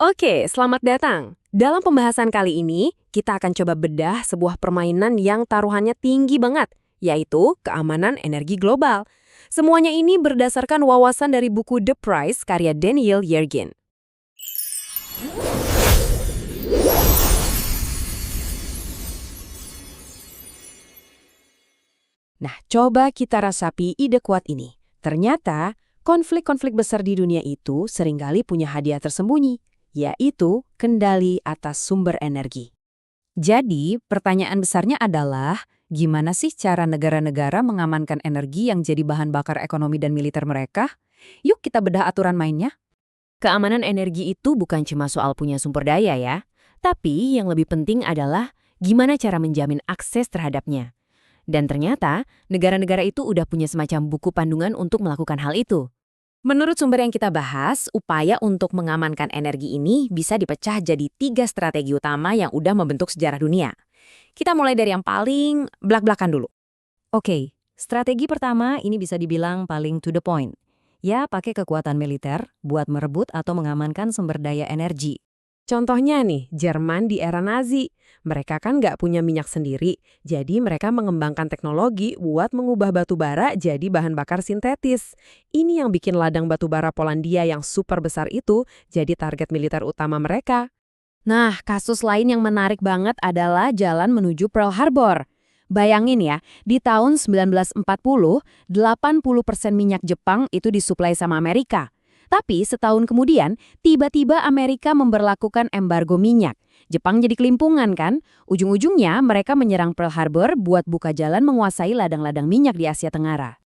Oke, selamat datang. Dalam pembahasan kali ini, kita akan coba bedah sebuah permainan yang taruhannya tinggi banget, yaitu keamanan energi global. Semuanya ini berdasarkan wawasan dari buku The Price karya Daniel Yergin. Nah, coba kita rasapi ide kuat ini. Ternyata, konflik-konflik besar di dunia itu seringkali punya hadiah tersembunyi, yaitu kendali atas sumber energi. Jadi, pertanyaan besarnya adalah, gimana sih cara negara-negara mengamankan energi yang jadi bahan bakar ekonomi dan militer mereka? Yuk kita bedah aturan mainnya. Keamanan energi itu bukan cuma soal punya sumber daya ya, tapi yang lebih penting adalah gimana cara menjamin akses terhadapnya. Dan ternyata, negara-negara itu udah punya semacam buku panduan untuk melakukan hal itu. Menurut sumber yang kita bahas, upaya untuk mengamankan energi ini bisa dipecah jadi 3 strategi utama yang udah membentuk sejarah dunia. Kita mulai dari yang paling blak-blakan dulu. Oke, strategi pertama ini bisa dibilang paling to the point. Ya, pakai kekuatan militer buat merebut atau mengamankan sumber daya energi. Contohnya nih, Jerman di era Nazi. Mereka kan nggak punya minyak sendiri, jadi mereka mengembangkan teknologi buat mengubah batu bara jadi bahan bakar sintetis. Ini yang bikin ladang batu bara Polandia yang super besar itu jadi target militer utama mereka. Nah, kasus lain yang menarik banget adalah jalan menuju Pearl Harbor. Bayangin ya, di tahun 1940, 80% minyak Jepang itu disuplai sama Amerika. Tapi setahun kemudian, tiba-tiba Amerika memberlakukan embargo minyak. Jepang jadi kelimpungan kan? Ujung-ujungnya mereka menyerang Pearl Harbor buat buka jalan menguasai ladang-ladang minyak di Asia Tenggara.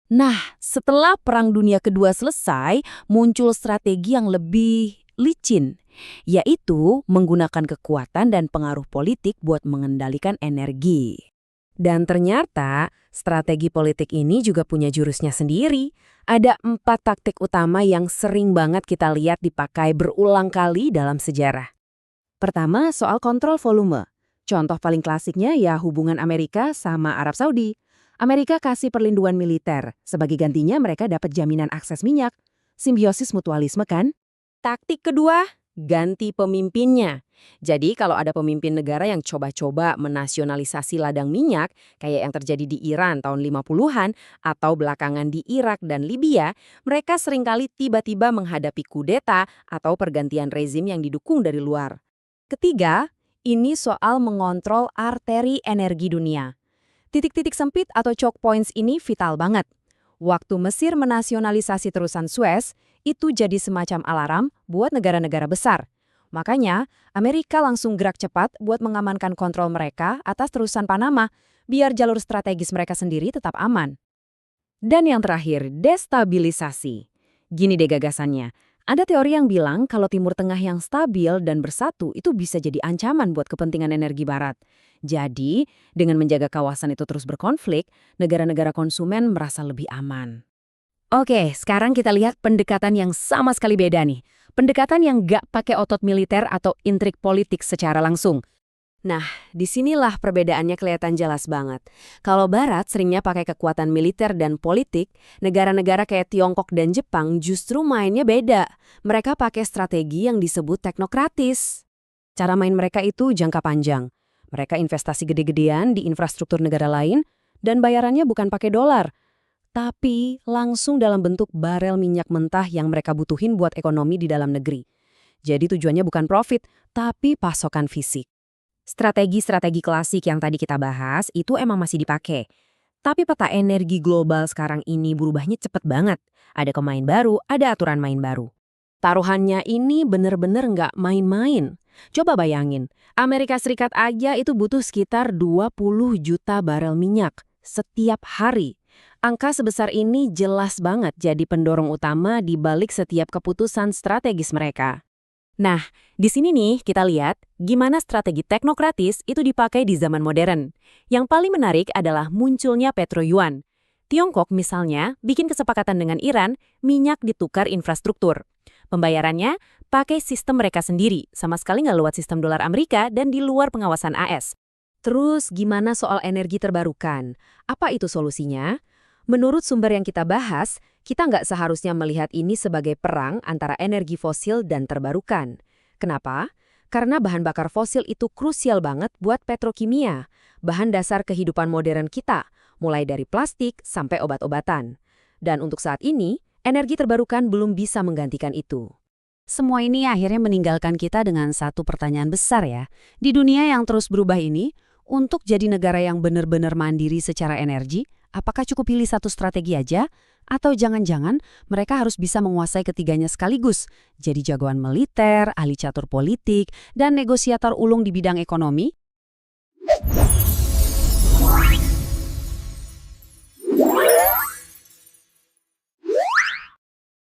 Nah, setelah Perang Dunia Kedua selesai, muncul strategi yang lebih licin, yaitu menggunakan kekuatan dan pengaruh politik buat mengendalikan energi. Dan ternyata, strategi politik ini juga punya jurusnya sendiri. Ada 4 taktik utama yang sering banget kita lihat dipakai berulang kali dalam sejarah. Pertama, soal kontrol volume. Contoh paling klasiknya ya hubungan Amerika sama Arab Saudi. Amerika kasih perlindungan militer, sebagai gantinya mereka dapat jaminan akses minyak. Simbiosis mutualisme kan? Taktik kedua, ganti pemimpinnya. Jadi kalau ada pemimpin negara yang coba-coba menasionalisasi ladang minyak, kayak yang terjadi di Iran tahun 50-an atau belakangan di Irak dan Libya, mereka seringkali tiba-tiba menghadapi kudeta atau pergantian rezim yang didukung dari luar. Ketiga, ini soal mengontrol arteri energi dunia. Titik-titik sempit atau choke points ini vital banget. Waktu Mesir menasionalisasi terusan Suez, itu jadi semacam alarm buat negara-negara besar. Makanya, Amerika langsung gerak cepat buat mengamankan kontrol mereka atas terusan Panama, biar jalur strategis mereka sendiri tetap aman. Dan yang terakhir, destabilisasi. Gini deh gagasannya, ada teori yang bilang kalau Timur Tengah yang stabil dan bersatu itu bisa jadi ancaman buat kepentingan energi Barat. Jadi, dengan menjaga kawasan itu terus berkonflik, negara-negara konsumen merasa lebih aman. Oke, sekarang kita lihat pendekatan yang sama sekali beda nih. Pendekatan yang nggak pakai otot militer atau intrik politik secara langsung. Nah, disinilah perbedaannya kelihatan jelas banget. Kalau Barat seringnya pakai kekuatan militer dan politik, negara-negara kayak Tiongkok dan Jepang justru mainnya beda. Mereka pakai strategi yang disebut teknokratis. Cara main mereka itu jangka panjang. Mereka investasi gede-gedean di infrastruktur negara lain, dan bayarannya bukan pakai dolar, tapi langsung dalam bentuk barel minyak mentah yang mereka butuhin buat ekonomi di dalam negeri. Jadi tujuannya bukan profit, tapi pasokan fisik. Strategi-strategi klasik yang tadi kita bahas itu emang masih dipakai. Tapi peta energi global sekarang ini berubahnya cepet banget. Ada pemain baru, ada aturan main baru. Taruhannya ini bener-bener nggak main-main. Coba bayangin, Amerika Serikat aja itu butuh sekitar 20 juta barel minyak setiap hari. Angka sebesar ini jelas banget jadi pendorong utama di balik setiap keputusan strategis mereka. Nah, di sini nih kita lihat gimana strategi teknokratis itu dipakai di zaman modern. Yang paling menarik adalah munculnya petroyuan. Tiongkok misalnya bikin kesepakatan dengan Iran, minyak ditukar infrastruktur. Pembayarannya pakai sistem mereka sendiri, sama sekali nggak lewat sistem dolar Amerika dan di luar pengawasan AS. Terus gimana soal energi terbarukan? Apa itu solusinya? Menurut sumber yang kita bahas, kita nggak seharusnya melihat ini sebagai perang antara energi fosil dan terbarukan. Kenapa? Karena bahan bakar fosil itu krusial banget buat petrokimia, bahan dasar kehidupan modern kita, mulai dari plastik sampai obat-obatan. Dan untuk saat ini, energi terbarukan belum bisa menggantikan itu. Semua ini akhirnya meninggalkan kita dengan satu pertanyaan besar ya. Di dunia yang terus berubah ini, untuk jadi negara yang benar-benar mandiri secara energi, apakah cukup pilih satu strategi aja? Atau jangan-jangan mereka harus bisa menguasai ketiganya sekaligus, jadi jagoan militer, ahli catur politik, dan negosiator ulung di bidang ekonomi?